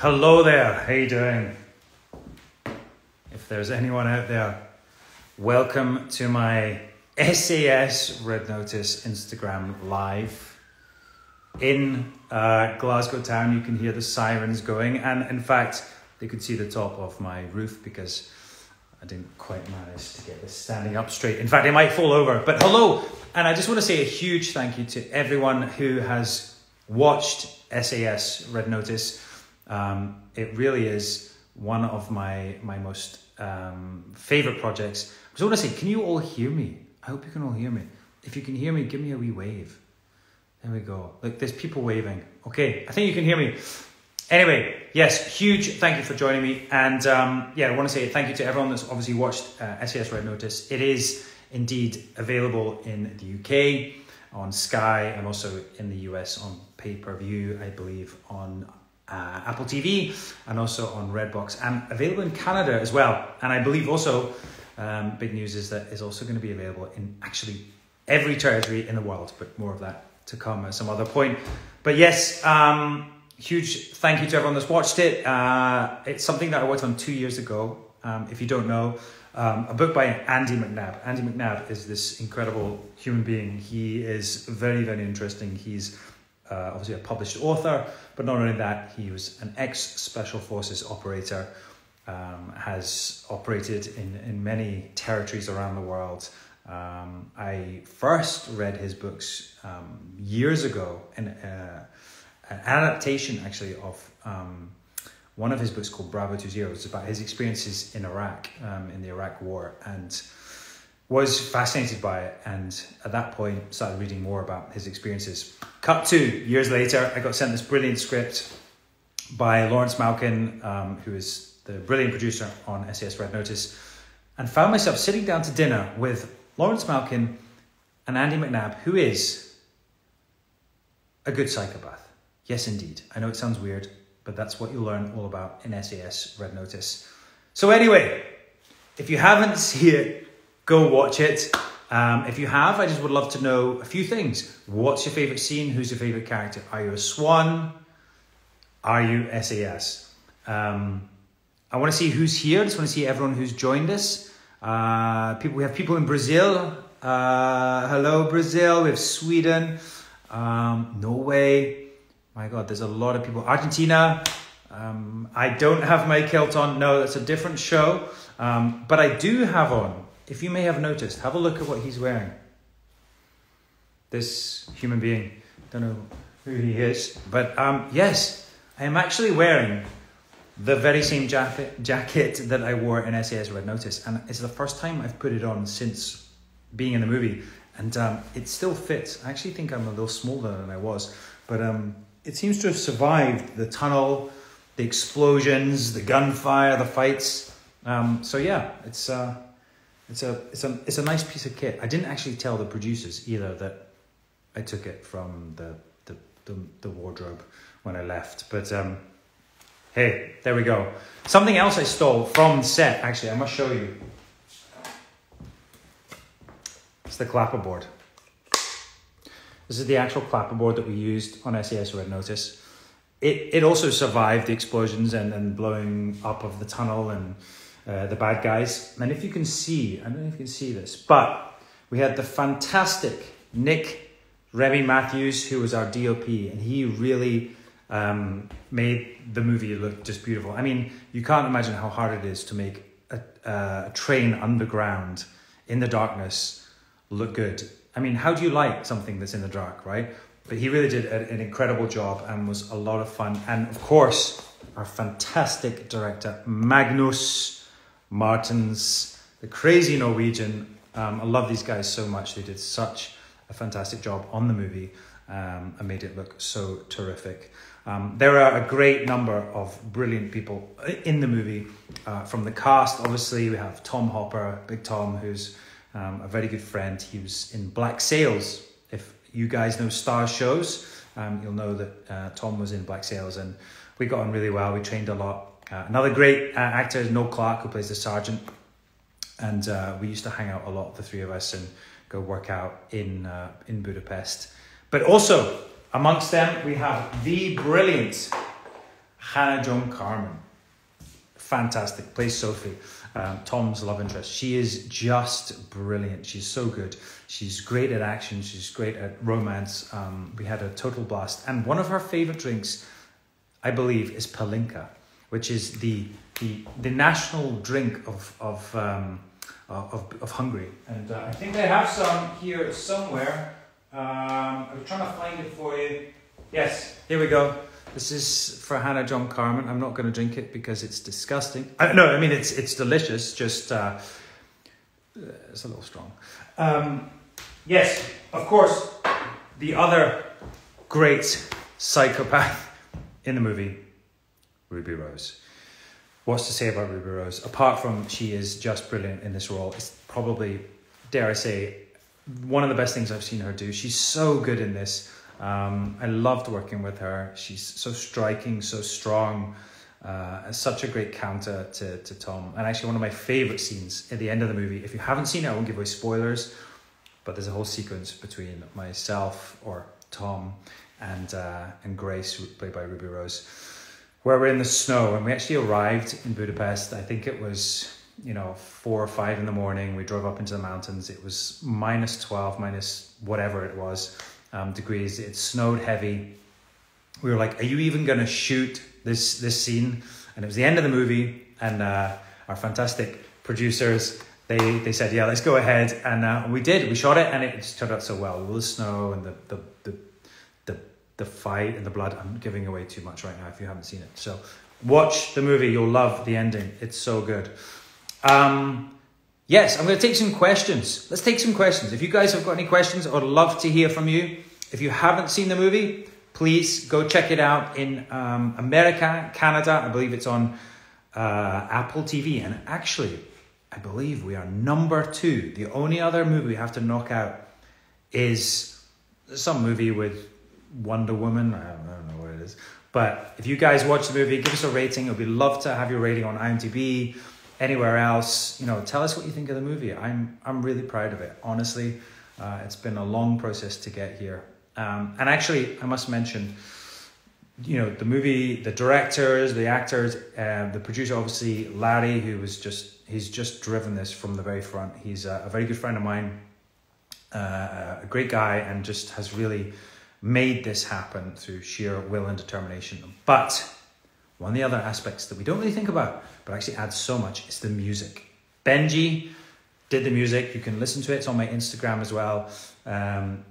Hello there, how you doing? If there's anyone out there, welcome to my SAS Red Notice Instagram Live. In Glasgow town, you can hear the sirens going, and in fact, they could see the top of my roof because I didn't quite manage to get this standing up straight. In fact, it might fall over, but hello. And I just want to say a huge thank you to everyone who has watched SAS Red Notice. It really is one of my most favorite projects. I just want to say, can you all hear me? I hope you can all hear me. If you can hear me, give me a wee wave. There we go. Look, there's people waving. Okay, I think you can hear me. Anyway, yes, huge thank you for joining me. And yeah, I want to say thank you to everyone that's obviously watched SAS Red Notice. It is indeed available in the UK on Sky and also in the US on pay-per-view, I believe, on Apple TV and also on Redbox, and available in Canada as well. And I believe also, big news is that it's also going to be available in actually every territory in the world, but more of that to come at some other point. But yes, huge thank you to everyone that's watched it. It's something that I worked on 2 years ago. If you don't know, a book by Andy McNabb. Andy McNabb is this incredible human being. He is very, very interesting. He's obviously a published author, but not only that, he was an ex-Special Forces operator, has operated in many territories around the world. I first read his books years ago, in an adaptation actually of one of his books called Bravo 20. It's about his experiences in Iraq, in the Iraq War, and was fascinated by it, and at that point started reading more about his experiences. Cut 2 years later, I got sent this brilliant script by Lawrence Malkin, who is the brilliant producer on SAS Red Notice, and found myself sitting down to dinner with Lawrence Malkin and Andy McNabb, who is a good psychopath. Yes, indeed. I know it sounds weird, but that's what you'll learn all about in SAS Red Notice. So anyway, if you haven't seen it, go watch it. If you have, I just would love to know a few things. What's your favorite scene? Who's your favorite character? Are you a swan? Are you SAS? I want to see who's here. I just want to see everyone who's joined us. We have people in Brazil. Hello, Brazil. We have Sweden. Norway. My God, there's a lot of people. Argentina. I don't have my kilt on. No, that's a different show. But I do have on, if you may have noticed, have a look at what he's wearing. This human being, don't know who he is, but yes, I am actually wearing the very same jacket that I wore in SAS Red Notice, and it's the first time I've put it on since being in the movie, and it still fits. I actually think I'm a little smaller than I was, but it seems to have survived the tunnel, the explosions, the gunfire, the fights. So yeah, it's a nice piece of kit. I didn't actually tell the producers either that I took it from the wardrobe when I left. But hey, there we go. Something else I stole from set, actually, I must show you. It's the clapperboard. This is the actual clapperboard that we used on SAS Red Notice. It also survived the explosions and blowing up of the tunnel and the bad guys. And if you can see, I don't know if you can see this, but we had the fantastic Nick Remy Matthews, who was our DOP, and he really made the movie look just beautiful. I mean, you can't imagine how hard it is to make a train underground in the darkness look good. I mean, how do you light something that's in the dark, right? But he really did an incredible job and was a lot of fun. And of course, our fantastic director, Magnus Martins, the crazy Norwegian. I love these guys so much. They did such a fantastic job on the movie and made it look so terrific. There are a great number of brilliant people in the movie. From the cast, obviously, we have Tom Hopper, Big Tom, who's a very good friend. He was in Black Sails. If you guys know Star shows, you'll know that Tom was in Black Sails, and we got on really well. We trained a lot. Another great actor is Noel Clarke, who plays the sergeant. And we used to hang out a lot, the three of us, and go work out in Budapest. But also, amongst them, we have the brilliant Hannah Carmen. Fantastic. Plays Sophie, Tom's love interest. She is just brilliant. She's so good. She's great at action. She's great at romance. We had a total blast. And one of her favorite drinks, I believe, is palinka, which is the national drink of Hungary. And I think they have some here somewhere. I'm trying to find it for you. Yes, here we go. This is for Hannah Carmen. I'm not going to drink it because it's disgusting. No, I mean it's delicious. Just it's a little strong. Yes, of course, the other great psychopath in the movie, Ruby Rose. What's to say about Ruby Rose? Apart from she is just brilliant in this role. It's probably, dare I say, one of the best things I've seen her do. She's so good in this. I loved working with her. She's so striking, so strong, such a great counter to Tom. And actually one of my favorite scenes at the end of the movie, if you haven't seen it, I won't give away spoilers, but there's a whole sequence between myself, or Tom, and Grace, played by Ruby Rose, where we're in the snow. And we actually arrived in Budapest. I think it was, 4 or 5 in the morning. We drove up into the mountains. It was -12, minus whatever it was, degrees. It snowed heavy. We were like, are you even going to shoot this scene? And it was the end of the movie, and our fantastic producers, they said, yeah, let's go ahead. And we did. We shot it, and it just turned out so well. All the snow and the fight and the blood. I'm giving away too much right now if you haven't seen it. So watch the movie. You'll love the ending. It's so good. Yes, I'm going to take some questions. Let's take some questions. If you guys have got any questions, I would love to hear from you. If you haven't seen the movie, please go check it out in America, Canada. I believe it's on Apple TV. And actually, I believe we are #2. The only other movie we have to knock out is some movie with Wonder Woman. I don't know what it is. But if you guys watch the movie, give us a rating. We'd love to have your rating on IMDb, anywhere else. Tell us what you think of the movie. I'm really proud of it. Honestly, it's been a long process to get here. And actually, I must mention, the movie, the directors, the actors, the producer, obviously, Larry, he's just driven this from the very front. He's a very good friend of mine, a great guy, and just has really made this happen through sheer will and determination. But one of the other aspects that we don't really think about, but actually adds so much, is the music. Benji did the music. You can listen to it. It's on my Instagram as well.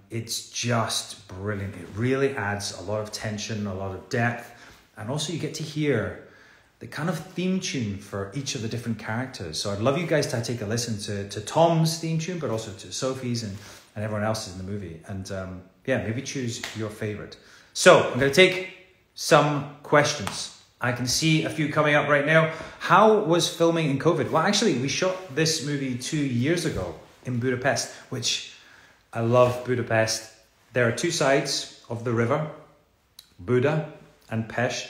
It's just brilliant. It really adds a lot of tension, a lot of depth. And also you get to hear the kind of theme tune for each of the different characters. So I'd love you guys to take a listen to Tom's theme tune, but also to Sophie's and everyone else's in the movie. And maybe choose your favorite. So I'm going to take some questions. I can see a few coming up right now. How was filming in COVID? Well, actually, we shot this movie 2 years ago in Budapest, which I love Budapest. There are 2 sides of the river, Buda and Pest.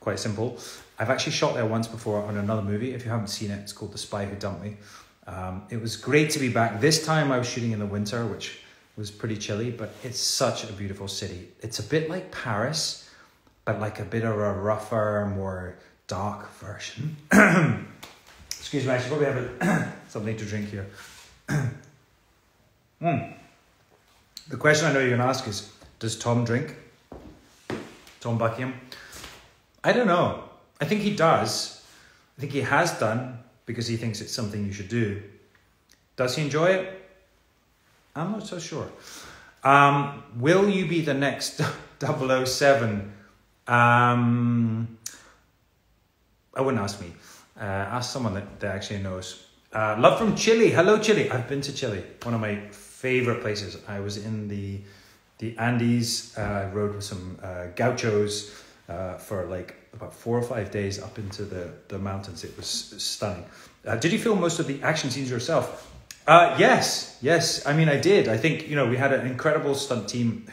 Quite simple. I've actually shot there once before on another movie. If you haven't seen it, it's called The Spy Who Dumped Me. It was great to be back. This time I was shooting in the winter, which was pretty chilly, but it's such a beautiful city. It's a bit like Paris, but like a bit of a rougher, more dark version. Excuse me, I should probably have something to drink here. The question I know you're going to ask is, does Tom drink? Tom Buckingham? I don't know. I think he does. I think he has done, because he thinks it's something you should do. Does he enjoy it? I'm not so sure. Will you be the next 007? I wouldn't ask me. Ask someone that actually knows. Love from Chile. Hello, Chile. I've been to Chile. One of my favorite places. I was in the Andes. I rode with some gauchos for like about 4 or 5 days up into the mountains. It was stunning. Did you film most of the action scenes yourself? Yes. I mean, I did. I think, we had an incredible stunt team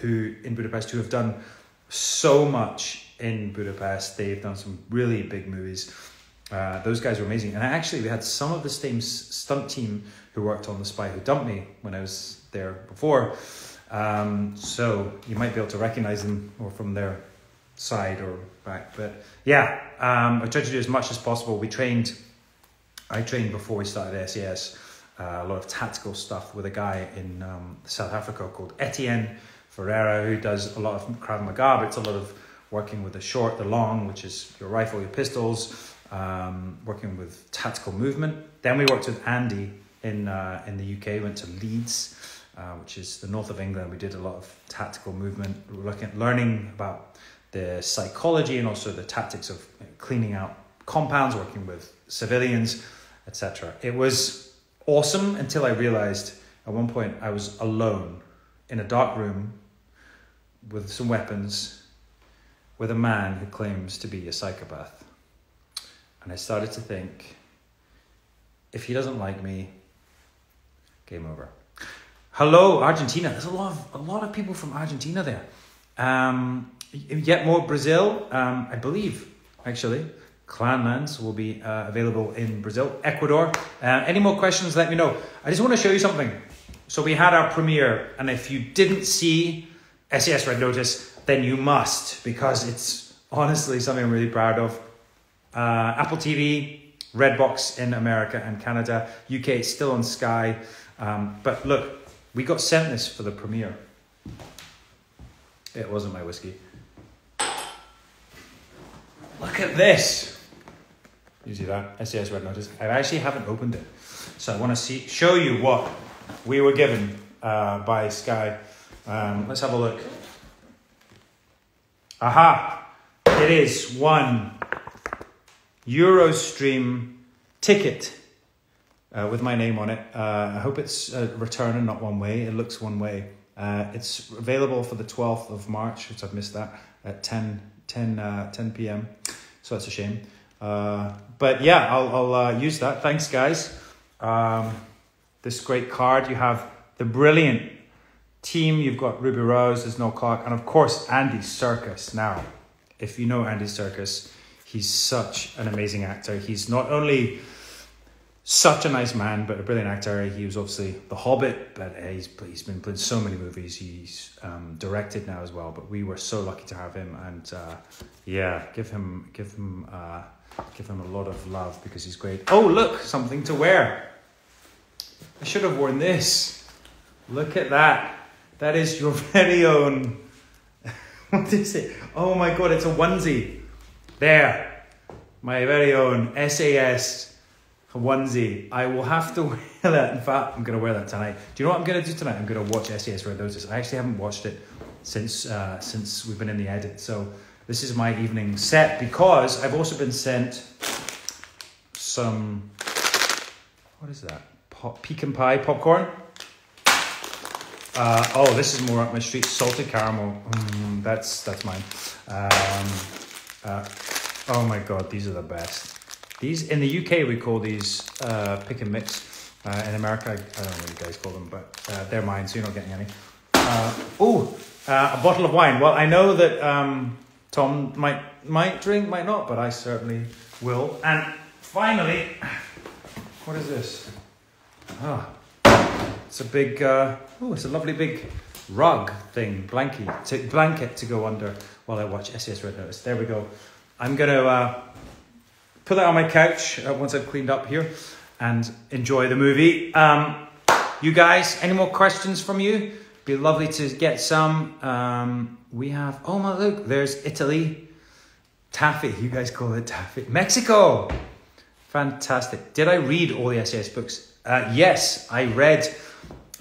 in Budapest who have done so much in Budapest. They've done some really big movies. Those guys were amazing. And actually, we had some of the same stunt team who worked on The Spy Who Dumped Me when I was there before. So you might be able to recognize them or from their side or back. But yeah, I tried to do as much as possible. I trained before we started SAS, a lot of tactical stuff with a guy in South Africa called Etienne Ferreira, who does a lot of Krav Maga, but it's a lot of working with the short, the long, which is your rifle, your pistols, working with tactical movement. Then we worked with Andy in the UK, went to Leeds, which is the north of England. We did a lot of tactical movement, learning about the psychology and also the tactics of cleaning out compounds, working with civilians, etc. It was awesome until I realized at one point I was alone in a dark room with some weapons with a man who claims to be a psychopath. And I started to think, if he doesn't like me, game over. Hello, Argentina. There's a lot of people from Argentina there. Yet more Brazil, I believe, actually. Clanlands will be available in Brazil. Ecuador. Any more questions, let me know. I just want to show you something. So we had our premiere, and if you didn't see SAS Red Notice, then you must, because it's honestly something I'm really proud of. Apple TV, Redbox in America and Canada. UK, it's still on Sky. But look, we got sent this for the premiere. It wasn't my whiskey. Look at this. You see that? SAS Red Notice. I actually haven't opened it. So I want to show you what we were given by Sky. Let's have a look. Aha! It is one Eurostream ticket with my name on it. I hope it's a return and not one way. It looks one way. It's available for the 12th of March, which I've missed that, at 10 p.m. So that's a shame. But yeah, I'll use that. Thanks, guys. This great card. You have the brilliant team. You've got Ruby Rose, there's no Clark, and of course, Andy Serkis. Now, if you know Andy Serkis, he's such an amazing actor. He's not only such a nice man, but a brilliant actor. He was obviously The Hobbit, but he's been playing so many movies. He's directed now as well. But we were so lucky to have him, and yeah, give him a lot of love because he's great. Oh, look, something to wear. I should have worn this. Look at that. That is your very own. What is it? Oh my God, it's a onesie. There, my very own SAS onesie. I will have to wear that. In fact, I'm going to wear that tonight. Do you know what I'm going to do tonight? I'm going to watch SAS Red Notice. I actually haven't watched it since we've been in the edit. So this is my evening set because I've also been sent some, what is that? Pecan pie popcorn. Oh, this is more up my street. Salted caramel. That's mine. Oh my God, these are the best. These in the UK we call these pick and mix. In America, I don't know what you guys call them, but they're mine, so you're not getting any. A bottle of wine. Well, I know that Tom might drink, might not, but I certainly will. And finally, what is this? Oh, it's a big. It's a lovely big rug thing, blanket to go under while I watch SAS Red Notice. There we go. I'm gonna put that on my couch once I've cleaned up here and enjoy the movie. You guys, any more questions from you? Be lovely to get some. We have, oh my, look, there's Italy. Taffy, you guys call it taffy. Mexico, fantastic. Did I read all the SAS books? Yes, I read.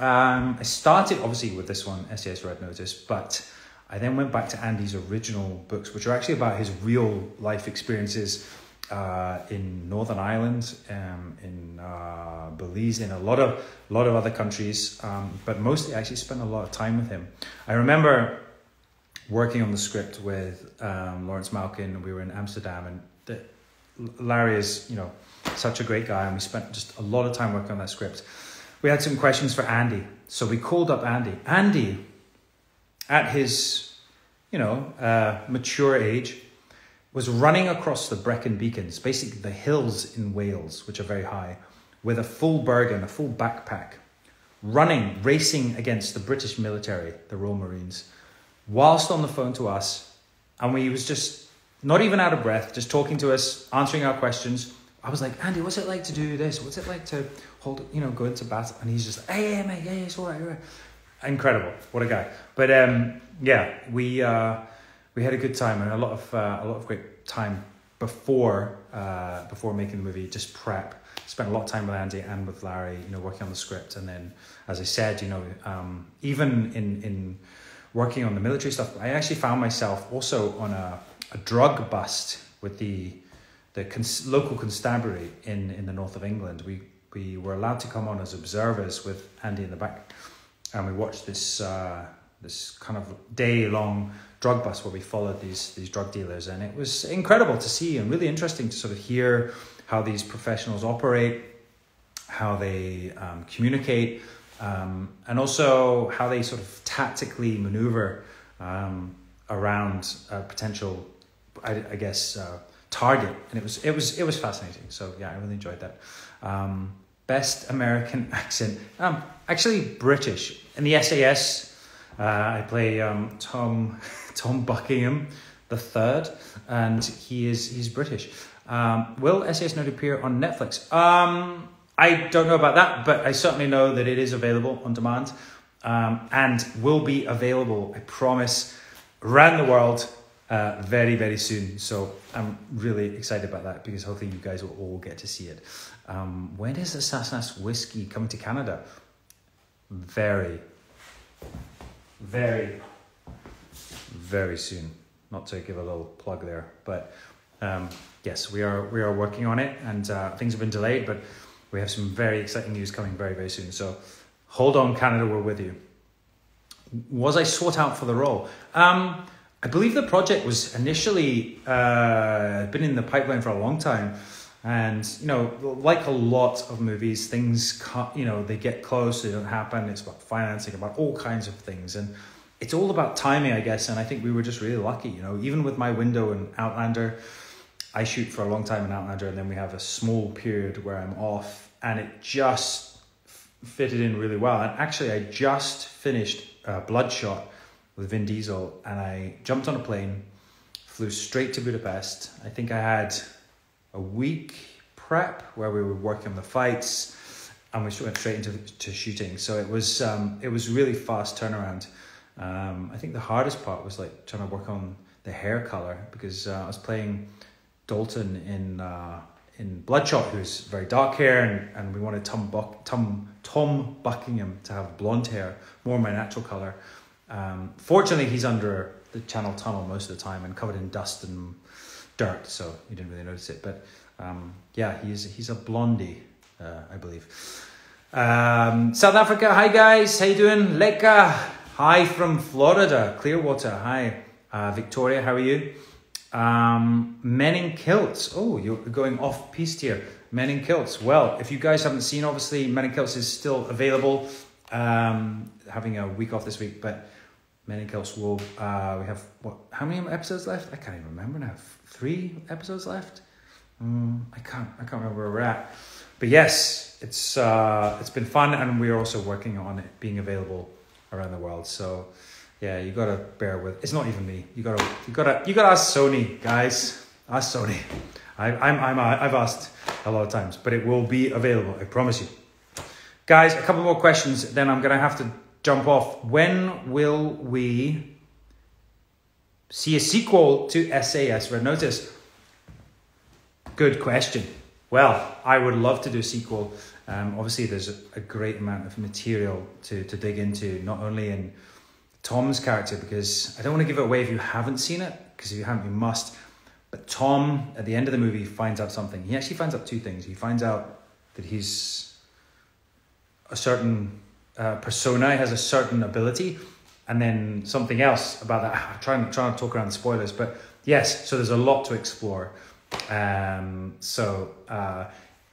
I started obviously with this one, SAS Red Notice, but I then went back to Andy's original books, which are actually about his real life experiences in Northern Ireland, in Belize, in a lot of other countries, but mostly I actually spent a lot of time with him. I remember working on the script with Lawrence Malkin. We were in Amsterdam, and Larry is, such a great guy, and we spent just a lot of time working on that script. We had some questions for Andy, so we called up Andy. Andy, at his, mature age, was running across the Brecon Beacons, basically the hills in Wales, which are very high, with a full Bergen, a full backpack, racing against the British military, the Royal Marines, whilst on the phone to us, And we was just not even out of breath, just talking to us, answering our questions. I was like, Andy, what's it like to do this? What's it like to hold, go into battle? And he's just like, hey, mate, yeah, it's all right. Incredible. What a guy. But we had a good time and a lot of great time before making the movie, just prep. Spent a lot of time with Andy and with Larry, working on the script. And then, as I said, even in working on the military stuff, I actually found myself also on a drug bust with the local constabulary in the north of England. We were allowed to come on as observers with Andy in the back, and we watched this kind of day-long drug bust where we followed these drug dealers, and it was incredible to see and really interesting to sort of hear how these professionals operate, how they communicate, and also how they sort of tactically maneuver around a potential, I guess, target. And it was fascinating. So yeah, I really enjoyed that. Best American accent, actually British. In the SAS, I play Tom Buckingham the third, and he's British. Will SAS not appear on Netflix? I don't know about that, but I certainly know that it is available on demand, and will be available, I promise, around the world very, very soon. So I'm really excited about that, because hopefully you guys will all get to see it. When is the SAS whiskey coming to Canada? Very, very, very soon. Not to give a little plug there, but yes, we are working on it, and things have been delayed, but we have some very exciting news coming very, very soon. So hold on, Canada, we're with you. Was I sought out for the role? I believe the project was initially been in the pipeline for a long time. And, like a lot of movies, things, they get close, they don't happen. It's about financing, about all kinds of things. And it's all about timing, I guess. And I think we were just really lucky, even with my window in Outlander. I shoot for a long time in Outlander, and then we have a small period where I'm off, and it just fitted in really well. And actually, I just finished Bloodshot with Vin Diesel, and I jumped on a plane, flew straight to Budapest. I think I had a week prep where we were working on the fights, and we went straight into shooting. So it was really fast turnaround. I think the hardest part was like trying to work on the hair color, because I was playing Dalton in Bloodshot, who's very dark hair, and we wanted Tom Buckingham to have blonde hair, more my natural color. Fortunately, he's under the Channel Tunnel most of the time and covered in dust and dirt, so you didn't really notice it. But he's a blondie, I believe. South Africa, hi guys, how you doing? Leka, hi from Florida. Clearwater, hi. Victoria, how are you? Men in Kilts. Oh, you're going off piste here. Men in Kilts. Well, if you guys haven't seen, obviously Men in Kilts is still available. Having a week off this week, but Men in Kilts will. We have how many episodes left? I can't even remember now. 3 episodes left. I can't remember where we're at. But yes, it's been fun, and we're also working on it being available around the world. So yeah, you gotta bear with. It's not even me. You gotta ask Sony, guys. Ask Sony. I've asked a lot of times, but it will be available. I promise you, guys. A couple more questions, then I'm gonna have to jump off. When will we see a sequel to SAS Red Notice? Good question. Well, I would love to do a sequel. Obviously, there's a great amount of material to dig into, not only in Tom's character, because I don't want to give it away if you haven't seen it, because if you haven't, you must. But Tom, at the end of the movie, finds out something. He actually finds out 2 things. He finds out that he's a certain persona, he has a certain ability, and then something else about that. I'm trying to talk around the spoilers, but yes, so there's a lot to explore.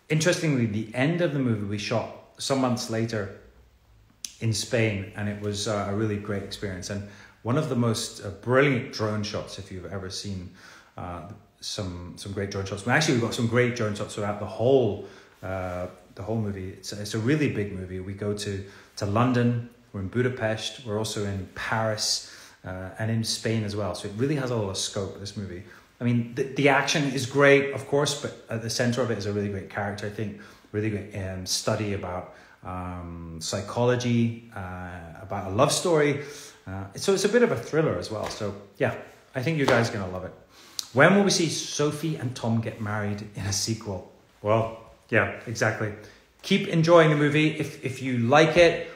Interestingly, the end of the movie we shot some months later in Spain, and it was a really great experience, and one of the most brilliant drone shots, if you've ever seen some great drone shots. We've got some great drone shots throughout the whole movie. It's a really big movie. We go to London, we're in Budapest, we're also in Paris, and in Spain as well. So it really has a lot of scope, this movie. I mean, the action is great, of course, but at the center of it is a really great character, I think. Really great study about psychology, about a love story. So it's a bit of a thriller as well. So yeah, I think you guys are going to love it. When will we see Sophie and Tom get married in a sequel? Well, yeah, exactly. Keep enjoying the movie. If you like it,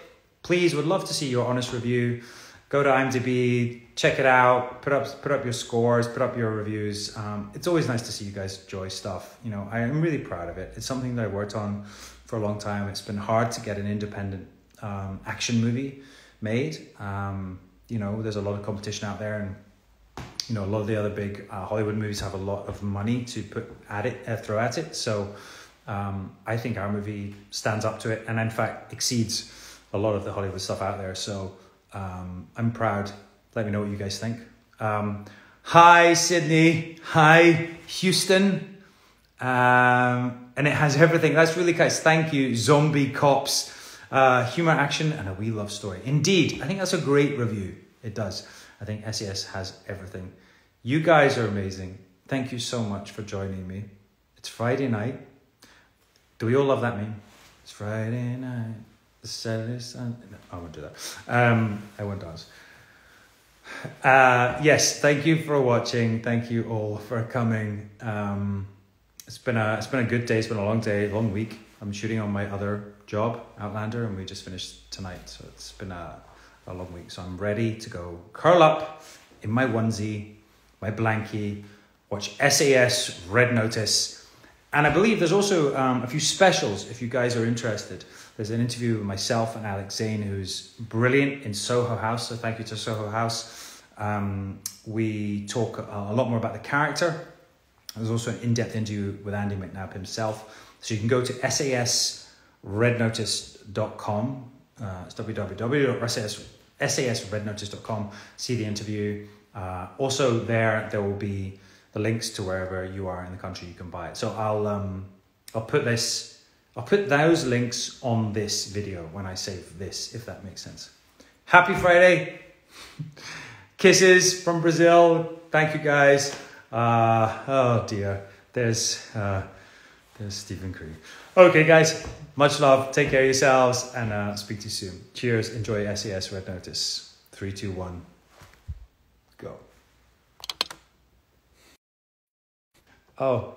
please, would love to see your honest review. Go to IMDb, check it out, put up your scores, put up your reviews. It's always nice to see you guys enjoy stuff. You know, I am really proud of it. It's something that I worked on for a long time. It's been hard to get an independent action movie made. You know, there's a lot of competition out there, and you know, a lot of the other big Hollywood movies have a lot of money to throw at it. So I think our movie stands up to it, and in fact exceeds a lot of the Hollywood stuff out there. So I'm proud. Let me know what you guys think. Hi Sydney, hi Houston, and it has everything. That's really nice. Thank you. Zombie cops, humor, action, and a wee love story. Indeed, I think that's a great review. It does. I think SAS has everything. You guys are amazing. Thank you so much for joining me. It's Friday night. Do we all love that meme? It's Friday night. Saturday, Sunday. No, I won't do that. I won't dance. Yes, thank you for watching. Thank you all for coming. It's been a good day. It's been a long day, long week. I'm shooting on my other job, Outlander, and we just finished tonight. So it's been a long week. So I'm ready to go curl up in my onesie, my blankie, watch SAS Red Notice. And I believe there's also a few specials if you guys are interested. There's an interview with myself and Alex Zane, who's brilliant in Soho House. So thank you to Soho House. We talk a lot more about the character. There's also an in-depth interview with Andy McNabb himself. So you can go to sasrednotice.com. It's www.sasrednotice.com. See the interview. Also there will be the links to wherever you are in the country you can buy it. So I'll put those links on this video when I save this, if that makes sense. Happy Friday. Kisses from Brazil. Thank you guys. Oh dear. There's Stephen Cree. Okay guys, much love. Take care of yourselves, and speak to you soon. Cheers. Enjoy SAS Red Notice. 3, 2, 1. Go. Oh.